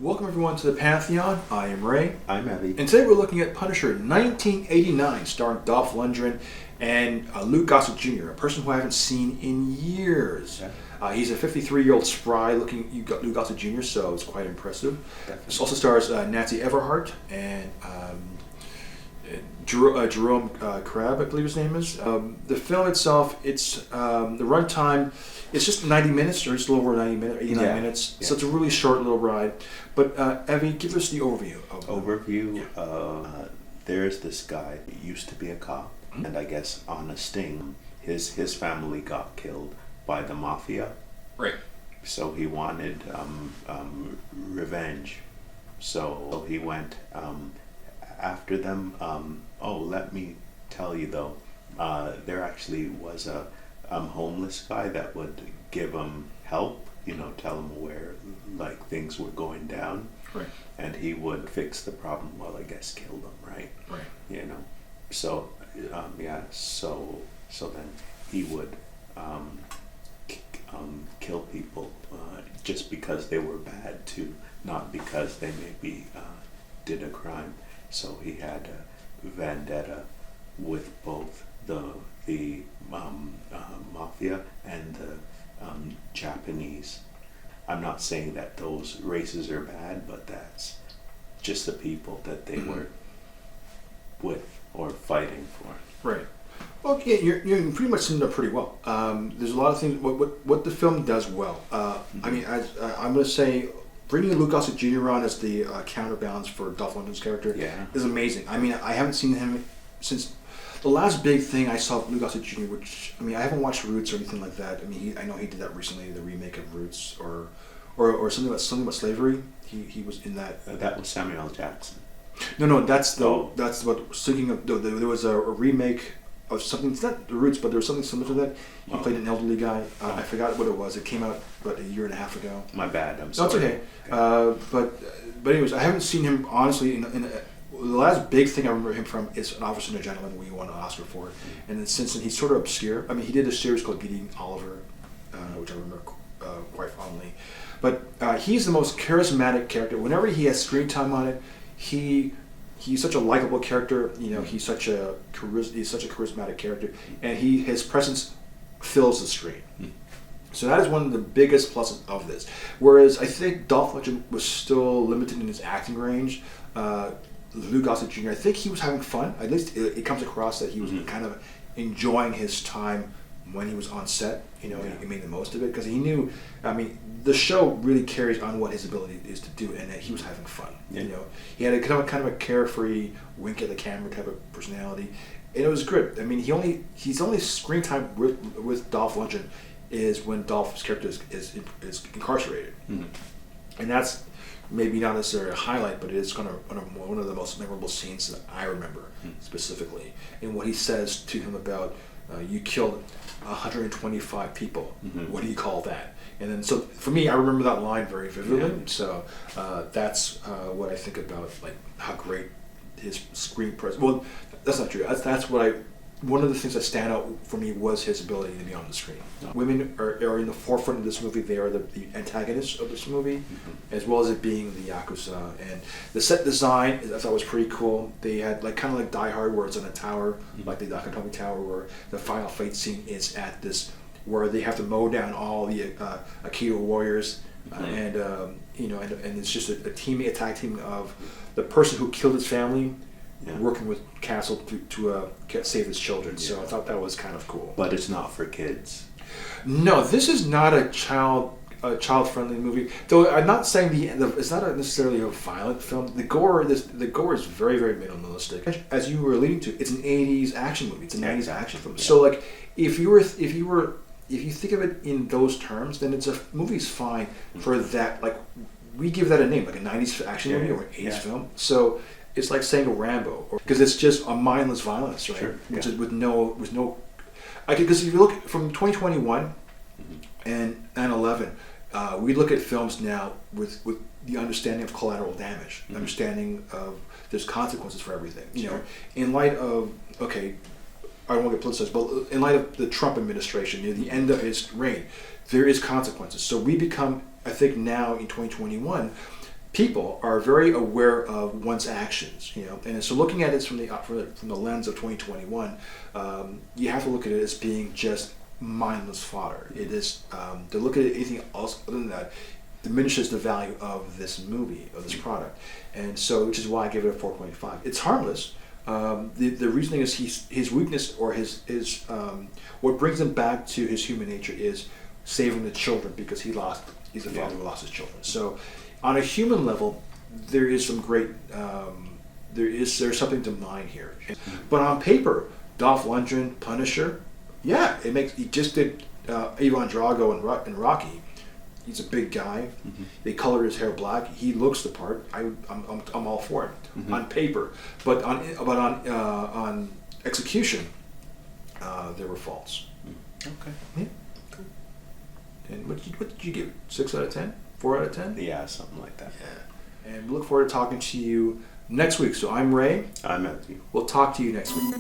Welcome everyone to the Pantheon. I am Ray. I'm Evie. And today we're looking at Punisher 1989, starring Dolph Lundgren and Lou Gossett Jr., a person who I haven't seen in years. Yeah. He's a 53-year-old spry-looking Lou Gossett Jr., so it's quite impressive. Definitely. This also stars Nancy Everhart and Jerome Crabb, I believe his name is. The film itself, it's the runtime. It's just 90 minutes, or just a little over 90 minutes, 89 minutes. Yeah. So it's a really short little ride. But Evie, give us the overview. There's this guy who used to be a cop, and I guess on a sting, his family got killed by the mafia. Right. So he wanted revenge. So he went after them. Let me tell you though, there actually was a homeless guy that would give him help. Tell him where things were going down. Right. And he would fix the problem. Well, I guess kill them, right? Right. So so then he would kill people just because they were bad too, not because they maybe did a crime. So he had a vendetta with both the mafia and the Japanese. I'm not saying that those races are bad, but that's just the people that they were with or fighting for. Right. Well, yeah, you're pretty much summed up pretty well. There's a lot of things. What the film does well. I mean, I'm going to say bringing Lou Gossett Jr. on as the counterbalance for Dolph Lundgren's character is amazing. I mean, I haven't seen him since the last big thing I saw of Lou Gossett Jr., which, I mean, I haven't watched Roots or anything like that. I mean, I know he did that recently, the remake of Roots, or something about slavery. He was in that. That was Samuel L. Jackson. No, that's what. Speaking of, there was a remake of something. It's not the Roots, but there was something similar to that. He played an elderly guy. I forgot what it was. It came out about a year and a half ago. My bad. I'm sorry. No, it's okay. But anyways, I haven't seen him honestly in the last big thing I remember him from is An Officer and a Gentleman, where he won an Oscar for it. And then since then, he's sort of obscure. I mean, he did a series called Getting Oliver, which I remember quite fondly. But he's the most charismatic character. Whenever he has screen time on it, he's such a likable character. He's such a charismatic character, and his presence fills the screen. So that is one of the biggest pluses of this. Whereas I think Dolph Lundgren was still limited in his acting range. Lou Gossett Jr., I think he was having fun. At least it comes across that he was kind of enjoying his time when he was on set. He made the most of it because he knew. I mean, the show really carries on what his ability is to do, and that he was having fun. Yeah. He had a kind of a carefree, wink at the camera type of personality, and it was good. I mean, he's only screen time with Dolph Lundgren is when Dolph's character is incarcerated, and that's maybe not necessarily a highlight, but it is one of the most memorable scenes that I remember specifically. And what he says to him about you killed 125 people. What do you call that? And then, so for me, I remember that line very vividly. Yeah. So that's what I think about, like how great his screen presence. Well, that's not true. That's what one of the things that stand out for me was his ability to be on the screen. Women are in the forefront of this movie. They are the antagonists of this movie, as well as it being the Yakuza. And the set design, I thought was pretty cool. They had kind of like Die Hard, where it's on a tower, like the Nakatomi Tower, where the final fight scene is at this, where they have to mow down all the Aikido warriors, and it's just a tag team of the person who killed his family. Working with Castle to save his children. So I thought that was kind of cool. But it's not for kids. No, this is not a child-friendly movie. Though I'm not saying it's not necessarily a violent film. The gore is very, very minimalistic. As you were alluding to, it's an '80s action movie. It's a '90s action film. Yeah. So if you think of it in those terms, then movie's fine for that. We give that a name, like a '90s action movie or an '80s film. So it's like saying a Rambo, because it's just a mindless violence, right? Sure. Yeah. With no. Because if you look from 2021 and 9/11, we look at films now with the understanding of collateral damage, understanding of there's consequences for everything. In light of I don't want to get politicized, but in light of the Trump administration, the end of his reign, there is consequences. So we become, I think now in 2021. people are very aware of one's actions, and so looking at it from the lens of 2021, you have to look at it as being just mindless fodder. It is to look at it anything else other than that diminishes the value of this movie, of this product, and so which is why I give it a 4.5. It's harmless. The reasoning is his weakness or his what brings him back to his human nature is saving the children because he's a father who lost his children. So on a human level, there is some great there's something to mine here. But on paper, Dolph Lundgren, Punisher, yeah, he just did Ivan Drago in Rocky. He's a big guy. Mm-hmm. They colored his hair black. He looks the part. I'm all for it on paper, but on execution, there were faults. Okay. Yeah. And what did you give? 6 out of 10? 4 out of 10? Yeah, something like that. Yeah. And we look forward to talking to you next week. So I'm Ray. I'm Matthew. We'll talk to you next week.